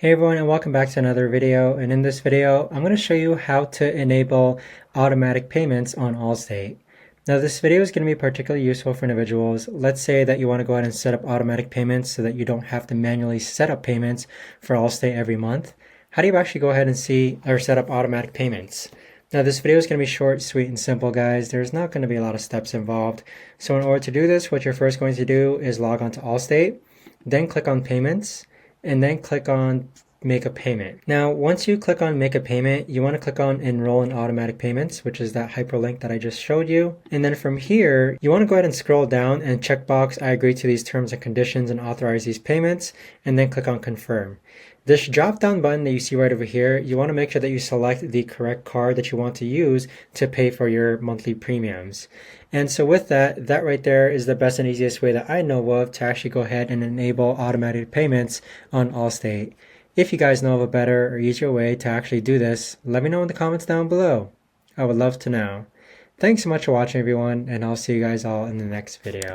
Hey everyone, and welcome back to another video. And in this video, I'm going to show you how to enable automatic payments on Allstate. Now this video is going to be particularly useful for individuals. Let's say that you want to go ahead and set up automatic payments so that you don't have to manually set up payments for Allstate every month. How do you actually go ahead and see or set up automatic payments? Now this video is going to be short, sweet, and simple, guys. There's not going to be a lot of steps involved. So in order to do this, what you're first going to do is log on to Allstate, then click on Payments, and then click on Make a Payment. Now, once you click on Make a Payment, you want to click on Enroll in Automatic Payments, which is that hyperlink that I just showed you. And then from here, you want to go ahead and scroll down and checkbox I agree to these terms and conditions and authorize these payments, and then click on Confirm. This drop down button that you see right over here, you want to make sure that you select the correct card that you want to use to pay for your monthly premiums. And so with that right there is the best and easiest way that I know of to actually go ahead and enable automated payments on Allstate. If you guys know of a better or easier way to actually do this, let me know in the comments down below. I would love to know. Thanks so much for watching, everyone, and I'll see you guys all in the next video.